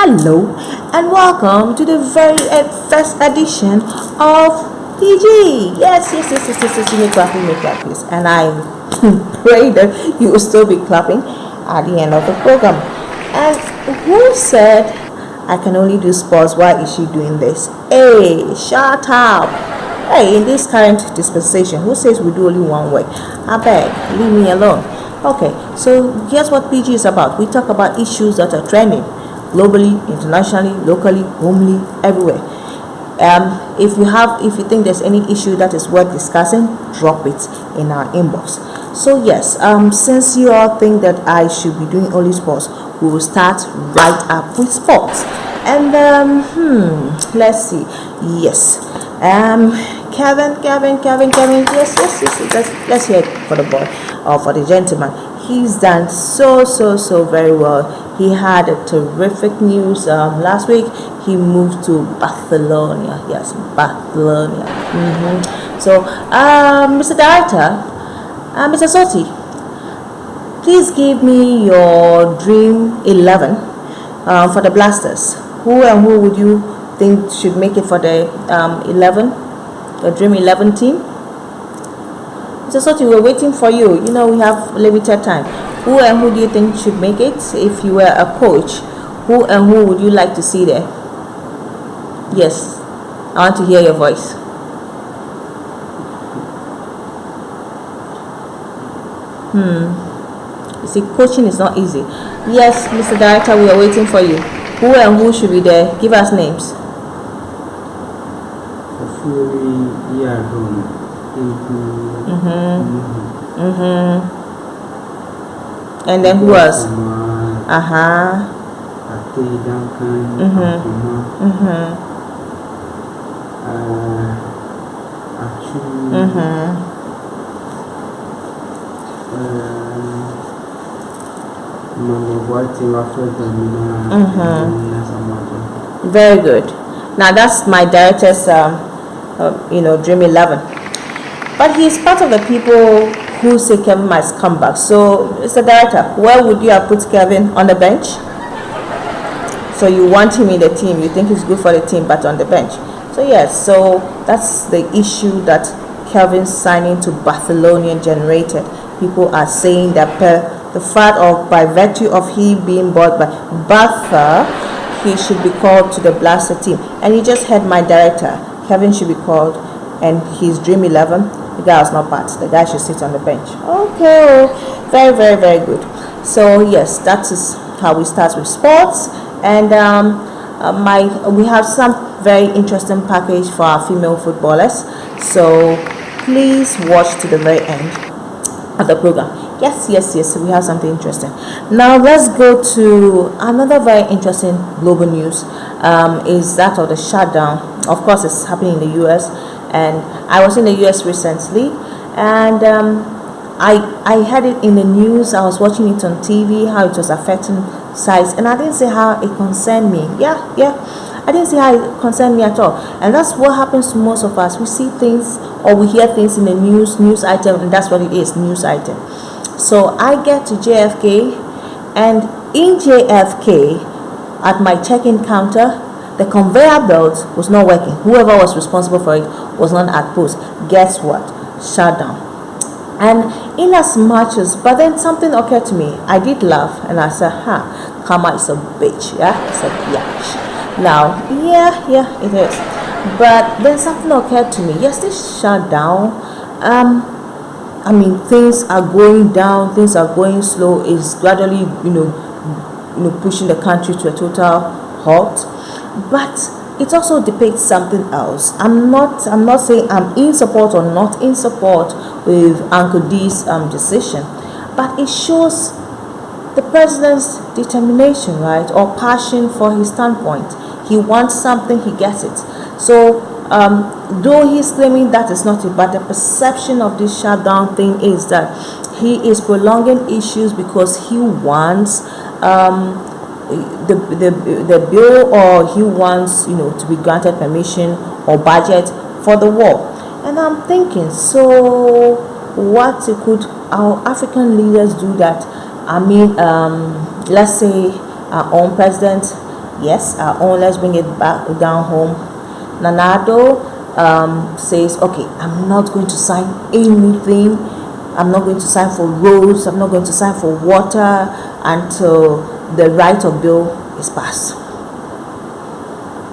Hello and welcome to the very first edition of PG. Yes. You may clap, please. And I pray that you will still be clapping at the end of the program. And who said I can only do sports? Why is she doing this? Hey, shut up. Hey, in this current dispensation, who says we do only one way? I beg, leave me alone. Okay, so here's what PG is about. We talk about issues that are trending globally, internationally, locally, homely, everywhere. If you think there's any issue that is worth discussing, drop it in our inbox. So yes, since you all think that I should be doing only sports, we will start right up with sports. And let's see. Yes. Kevin. Yes. Let's hear it for the boy or for the gentleman. He's done so very well. He had a terrific news last week. He moved to Barcelona. Yes, Barcelona. So, Mr. Director, Mr. Soti, please give me your Dream 11 for the Blasters. Who and who would you think should make it for the the Dream 11 team? Mr. Soti, we're waiting for you. You know, we have limited time. Who and who do you think should make it? If you were a coach, who and who would you like to see there? Yes, I want to hear your voice. You see, coaching is not easy. Yes, Mr. Director, we are waiting for you. Who and who should be there? Give us names. And then who else? Very good. Now that's my director's Dream 11. But he's part of the people who say Kevin must come back. So, Mr. Director, where would you have put Kevin? On the bench? So you want him in the team, you think he's good for the team, but on the bench. So yes, so that's the issue that Kevin's signing to Barcelona generated. People are saying that the fact of by virtue of he being bought by Barca, he should be called to the Blaster team. And you just heard my director, Kevin should be called, and his Dream 11, the guy was not part. The guy should sit on the bench. Okay, very good. So yes, that is how we start with sports. And we have some very interesting package for our female footballers. So please watch to the very end of the program. Yes, we have something interesting. Now let's go to another very interesting global news. Is that of the shutdown. Of course, it's happening in the US, and I was in the US recently, and I had it in the news. I was watching it on TV, how it was affecting sites, and I didn't see how it concerned me. I didn't see how it concerned me at all. And that's what happens to most of us. We see things or we hear things in the news item, and that's what it is, news item. So I get to JFK, and in JFK, at my check-in counter, the conveyor belt was not working. Whoever was responsible for it was not at post. Guess what? Shut down. And in as much as, but then something occurred to me. I did laugh, and I said, karma is a bitch. Yeah, it's a bitch. Now, yeah, it is. But then something occurred to me. Yes, this shut down. I mean, things are going down. Things are going slow. It's gradually, pushing the country to a total halt. But it also depicts something else. I'm not saying I'm in support or not in support with Uncle D's decision, but it shows the president's determination, right, or passion for his standpoint. He wants something, he gets it. So though he's claiming that is not it, but the perception of this shutdown thing is that he is prolonging issues because he wants the bill, or he wants to be granted permission or budget for the war. And I'm thinking, so what could our African leaders do that? I mean, let's say our own president Yes, our own. Let's bring it back down home. Nanado says, okay, I'm not going to sign anything. I'm not going to sign for roads. I'm not going to sign for water until the right of bill is passed.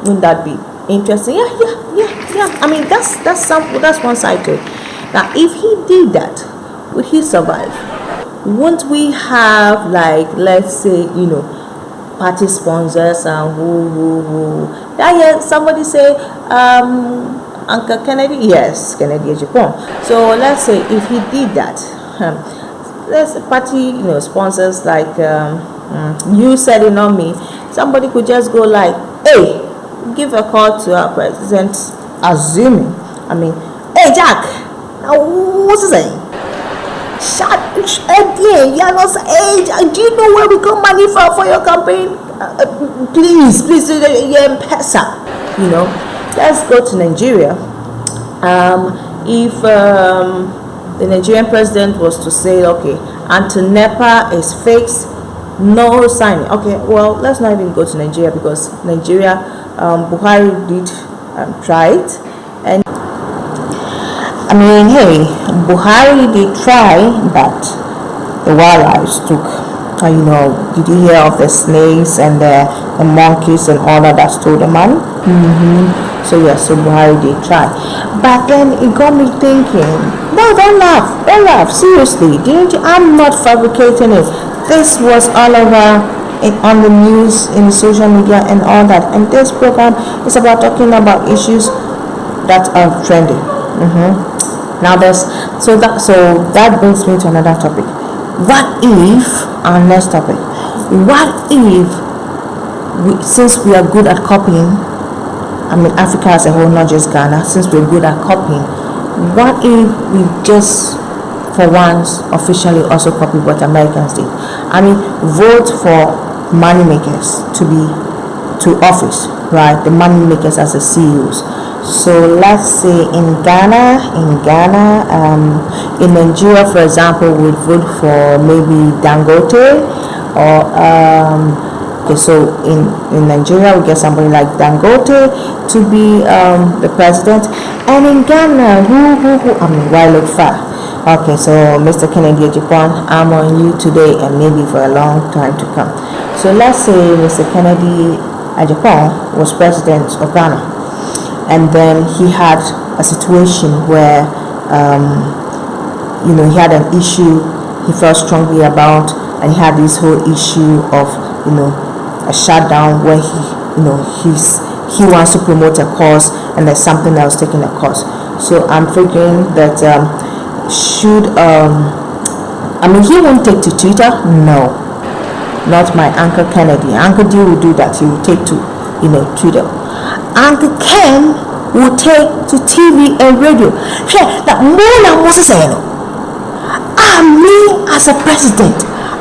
Wouldn't that be interesting? Yeah. I mean, that's one side to it. Now, if he did that, would he survive? Won't we have, like, let's say, party sponsors and who? Yeah, somebody say, Uncle Kennedy. Yes, Kennedy Adadevoh. So let's say if he did that, let's party, sponsors like you said it, not me. Somebody could just go like, hey, give a call to our president, assuming, hey Jack, now what's he saying? Shut again, you're not saying, hey, do you know where we got money for your campaign? Please, M-Pesa. Let's go to Nigeria. If the Nigerian president was to say, okay, until NEPA is fixed, no signing. Okay, well, let's not even go to Nigeria, because Nigeria, Buhari did try it. And hey, Buhari did try, but the wildlife took. Did you hear of the snakes and the monkeys and all that stole the money? So Buhari did try. But then it got me thinking, no, don't laugh, seriously. I'm not fabricating it. This was all over on the news, in social media and all that. And this program is about talking about issues that are trending. Now that brings me to another topic. What if, our next topic, what if since we are good at copying, Africa as a whole, not just Ghana, since we're good at copying, what if we just for once officially also copy what Americans did? Vote for money makers to office, right? The money makers as the CEOs. So let's say in Ghana, in Nigeria, for example, would vote for maybe Dangote, or okay, so in Nigeria we get somebody like Dangote to be the president, and in Ghana, why look far? Okay, so Mr. Kennedy Adadevoh, I'm on you today and maybe for a long time to come. So let's say Mr. Kennedy Adadevoh was president of Ghana. And then he had a situation where, he had an issue he felt strongly about, and he had this whole issue of, a shutdown where he wants to promote a cause and there's something else taking a cause. So I'm figuring that he won't take to Twitter. No, not my Uncle Kennedy. Uncle D will do that. He will take to, Twitter. Uncle Ken will take to TV and radio. That more than Moses saying, me as a president,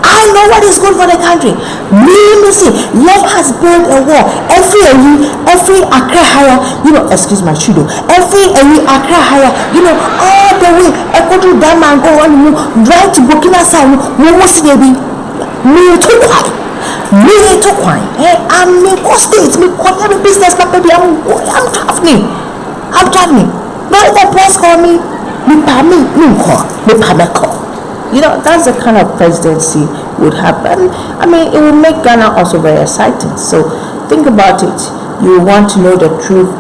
I know what is good for the country. Love has built a wall. Every Accra higher, excuse my chudo. Every Accra higher, all the way. I go to Dama and go on, right to Burkina Faso. Me to wine. I'm in states, me every business, but baby, I'm traveling. Not the press call me call. That's the kind of presidency would happen. It will make Ghana also very exciting. So think about it. You want to know the truth,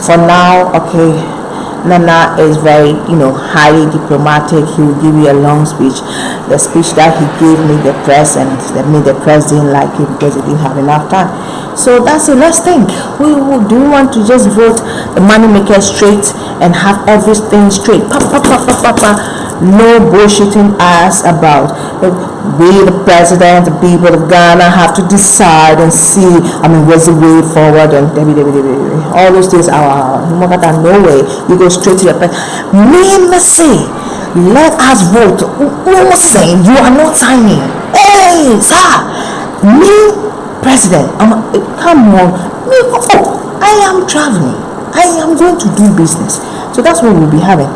for now, okay, Nana is very, highly diplomatic. He will give you a long speech. The speech that he gave me, the press, and the press didn't like it because he didn't have enough time. So that's it. Let's think. Do we want to just vote the money maker straight and have everything straight? No bullshitting us about we, the president, the people of Ghana have to decide and see, what's the way forward, and all those things are no way. You go straight to the president. Say, let us vote. Who's saying you are not signing? Hey, sir, me, president, come on. I am traveling. I am going to do business. So that's what we'll be having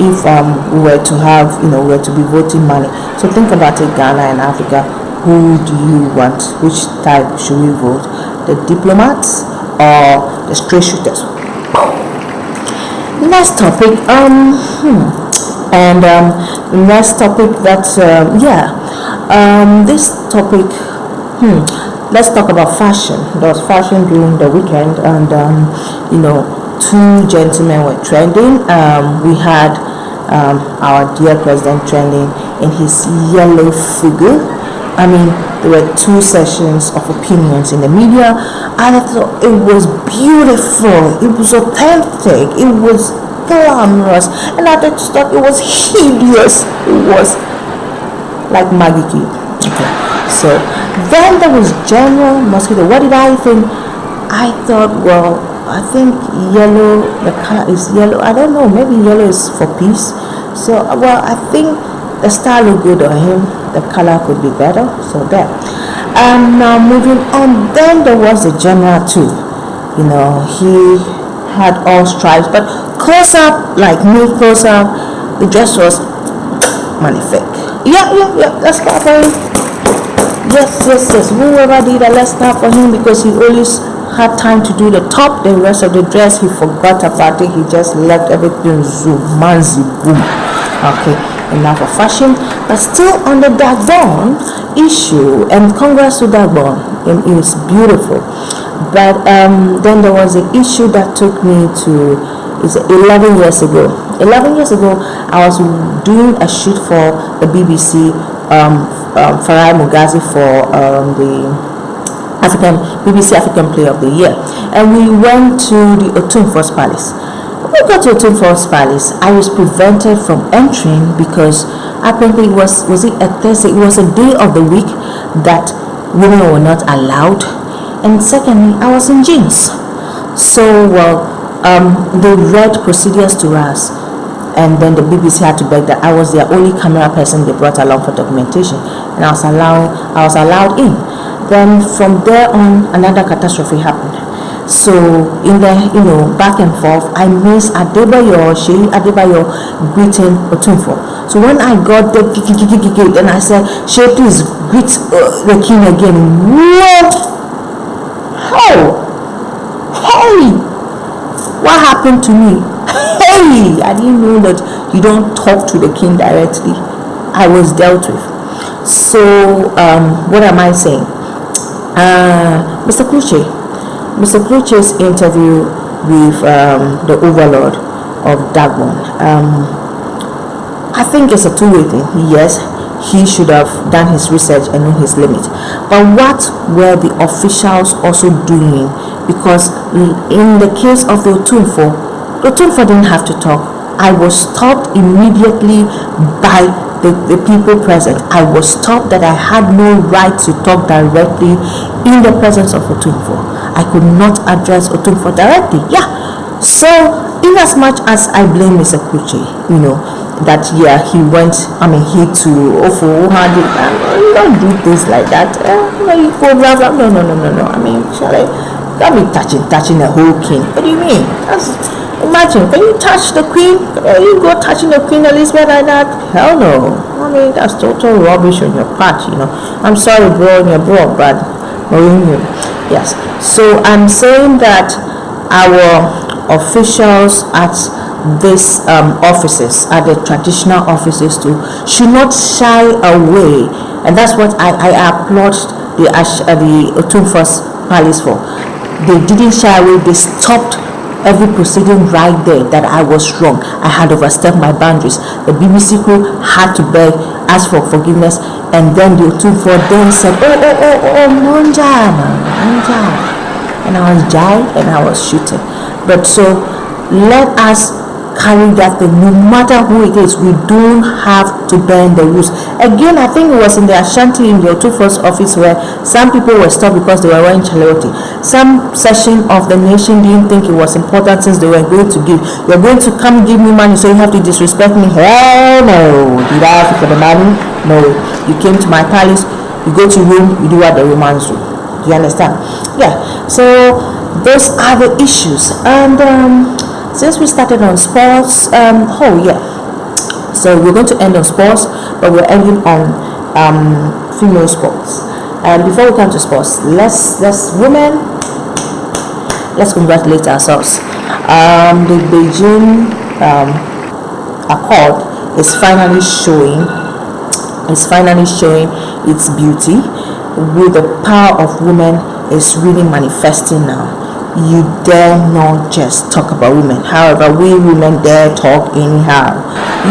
if we were to have, we were to be voting money. So think about it, Ghana and Africa. Who do you want? Which type should we vote? the diplomats or the straight shooters? Next topic. Next topic that this topic. Let's talk about fashion. There was fashion during the weekend, and two gentlemen were trending. We had our dear president trending in his yellow figure. I mean, there were two sessions of opinions in the media, and I thought it was beautiful, it was authentic, it was glamorous, and I just thought it was hideous. It was like Maggie Q. Okay, so then there was General Mosquito. What did I think? I thought, well, I think yellow, the color is yellow. I don't know, maybe yellow is for peace. So, well, I think the style looked good on him. The color could be better. So there. Now moving on. Then there was the general too. He had all stripes, but close up, like me close up, the dress was magnifique. Yeah. Let's clap for him. Yes. Whoever did that, let's clap for him, because he always had time to do the top. The rest of the dress he forgot about it. He just left everything zoom, manzi, boom. Okay, enough of fashion. But still on the Dagbon issue, and congrats to Dagbon, and it was beautiful. But then there was an issue that took me to 11 years ago. 11 years ago, I was doing a shoot for the BBC, Farai Mugazi, for the BBC African Player of the Year, and we went to the Otumfuo's Palace. When we got to Otumfuo's Palace, I was prevented from entering because apparently it was it a Thursday? It was a day of the week that women were not allowed, and secondly, I was in jeans. So they read procedures to us, and then the BBC had to beg that I was their only camera person they brought along for documentation, and I was allowed in. Then from there on, another catastrophe happened. So in the back and forth, I missed Adadevoh greeting Otumfuo. So when I got there, then I said, "She, please greet the king again." What? How? Hey! What happened to me? Hey! I didn't know that you don't talk to the king directly. I was dealt with. So what am I saying? Mr. Kluche's interview with the overlord of Dagbon, I think it's a two-way thing. Yes, he should have done his research and known his limit. But what were the officials also doing? Because in the case of the Otumfuo didn't have to talk. I was stopped immediately by the people present. I was stopped that I had no right to talk directly in the presence of Otumfuo. I could not address Otumfuo directly. Yeah. So in as much as I blame Mr. Kuche, that he went, he to Ofo, you don't do things like that. No. Don't be touching the whole king. What do you mean? Imagine, can you touch the queen? Can you go touching the Queen Elizabeth like that? Hell no. That's total rubbish on your part, I'm sorry, bro, you're bro, but yes. So I'm saying that our officials at these offices, at the traditional offices too, should not shy away, and that's what I applaud the Otumfuo's Palace for. They didn't shy away. They stopped every proceeding right there that I was wrong. I had overstepped my boundaries. The BBC crew had to ask for forgiveness, and then the Otumfuo then said, Monja, and I was jived and I was shooting. But so let us carry that thing, no matter who it is. We don't have to bend the rules. Again, I think it was in the Ashanti in the Otumfuo's office where some people were stopped because they were wearing chaloti. Some section of the nation didn't think it was important since they were going to give. You're going to come give me money, so you have to disrespect me. Hell no. Did I ask for the money? No. You came to my palace, you go to Rome, you do what the Romans do. Do you understand? Yeah. So those are the issues. And since we started on sports, so we're going to end on sports, but we're ending on female sports. And before we come to sports, let's women, let's congratulate ourselves. The Beijing Accord is finally showing its beauty. With the power of women is really manifesting now. You dare not just talk about women. However, we women dare talk anyhow.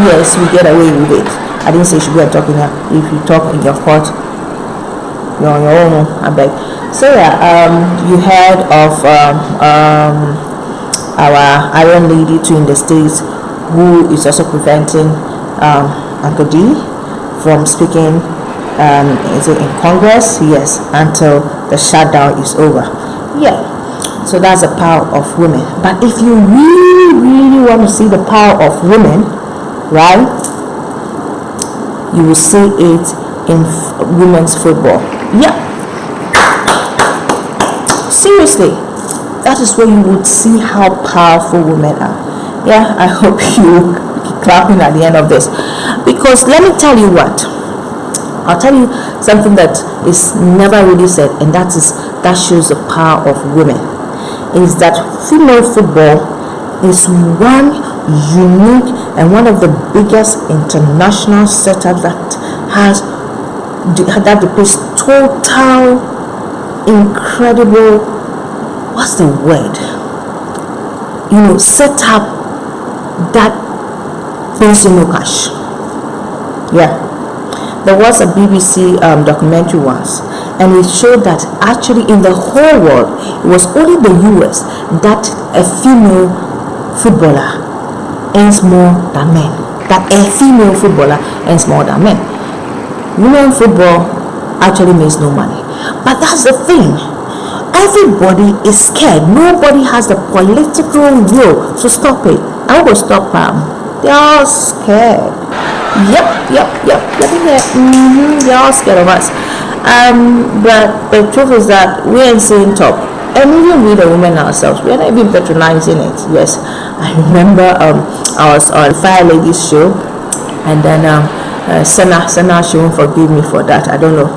Yes, we get away with it. I didn't say you should go and talk anyhow. If you talk in your court, you're on your own, I beg. So you heard of our Iron Lady too in the States, who is also preventing Uncle D from speaking is it in Congress? Yes, until the shutdown is over. Yeah, so that's the power of women. But if you really want to see the power of women, right, you will see it in women's football. Yeah, seriously, that is where you would see how powerful women are. Yeah, I hope you keep clapping at the end of this, because let me tell you what, I'll tell you something that is never really said, and that shows the power of women, is that female football is one unique and one of the biggest international setups that depicts total, incredible, what's the word? Set up that brings you no cash. Yeah. There was a BBC documentary once, and it showed that actually in the whole world, it was only the US that a female footballer earns more than men. That a female footballer earns more than men. Women football actually makes no money. But that's the thing. Everybody is scared. Nobody has the political will to stop it. I will stop them. They are scared. Yep. Let me hear. They're all scared of us. But the truth is that we ain't saying top. And even we the women ourselves, we are not even patronizing it. Yes, I remember I was on Fire Ladies show, and then Senna, she won't forgive me for that. I don't know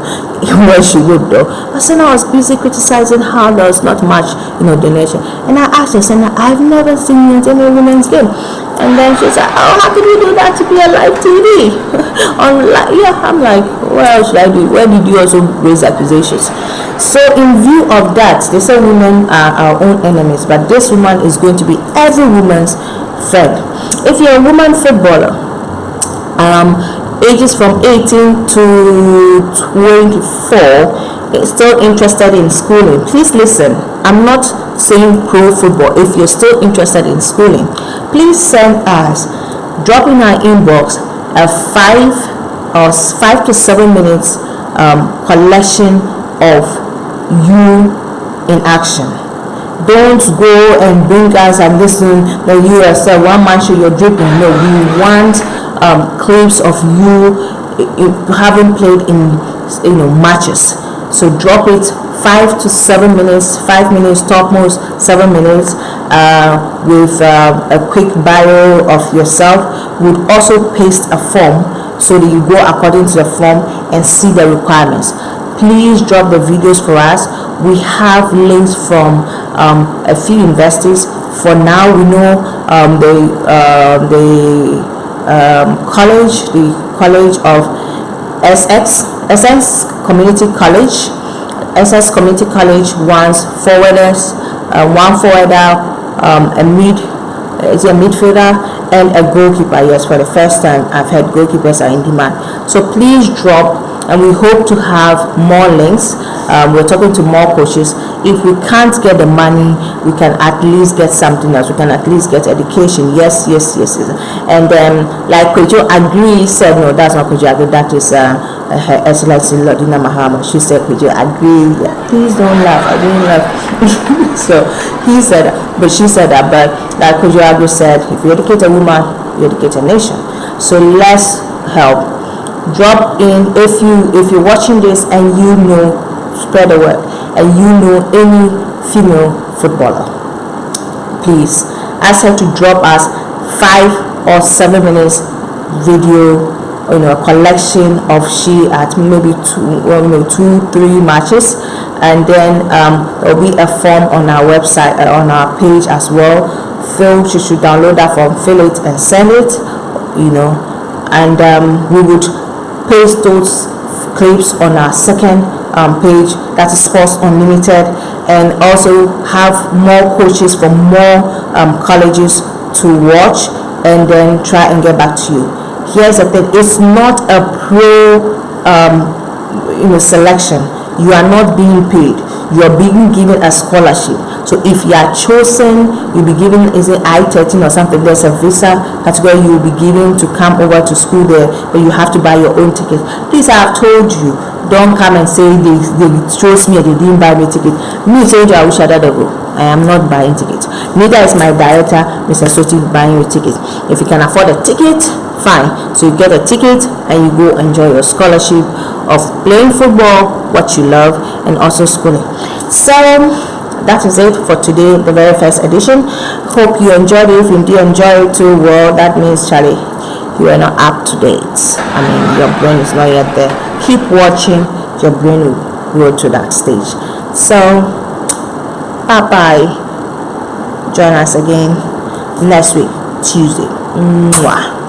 where she would though. But Senna was busy criticizing how there was not much, donation. And I asked her, Senna, I've never seen you at any women's game. And then she said, oh, how could you do that to be a live TV? Yeah, I'm like, what else should I do? Where did you also raise accusations? So in view of that, they say women are our own enemies, but this woman is going to be every woman's friend. If you're a woman footballer, ages from 18 to 24, still interested in schooling, please listen. I'm not saying pro football. If you're still interested in schooling, please send us, drop in our inbox a 5 to 7 minutes collection of you in action. Don't go and bring us and listen that you yourself one man show you're dripping. No, we want clips of you having played in matches. So drop it 5 to 7 minutes, 5 minutes topmost, 7 minutes, with a quick bio of yourself. We'd also paste a form so that you go according to the form and see the requirements. Please drop the videos for us. We have links from a few universities. For now, we know the college of Essex Community College. Essex Community College wants forwarders, one forwarder, a midfielder, and a goalkeeper. Yes, for the first time, I've heard goalkeepers are in demand. So please drop, and we hope to have more links. We're talking to more coaches. If we can't get the money, we can at least get something else. We can at least get education. Yes. And like Kojo Agri said, no, that's not Kojo Agri. That is Her Excellency Lordina Mahama. She said, Kojo Agri. Please don't laugh. I didn't laugh. So he said, but she said that. But like Kojo Agri said, if you educate a woman, you educate a nation. So let's help. Drop in if you're watching this and spread the word, and any female footballer, please ask her to drop us 5 or 7 minutes video a collection of she at maybe 2-3 matches, and then there will be a form on our website, on our page as well. She should download that form, fill it, and send it. And we would paste those clips on our second page, that is Sports Unlimited, and also have more coaches from more colleges to watch, and then try and get back to you. Here's the thing: it's not a pro selection. You are not being paid. You are being given a scholarship. So if you are chosen, you'll be given, is it I-13 or something? There's a visa category you will be given to come over to school there, but you have to buy your own ticket. Please, I have told you, don't come and say they chose me and they didn't buy me a ticket. Me saying to Adadevoh, I am not buying tickets. Neither is my director, Mr. Soti, buying your ticket. If you can afford a ticket, fine. So you get a ticket and you go enjoy your scholarship of playing football, what you love, and also schooling. So that is it for today, the very first edition. Hope you enjoyed it. If you did enjoy it too, well, that means, Charlie, you are not up to date. I mean, your brain is not yet there. Keep watching, your brain will grow to that stage. So bye bye. Join us again next week, Tuesday. Mwah.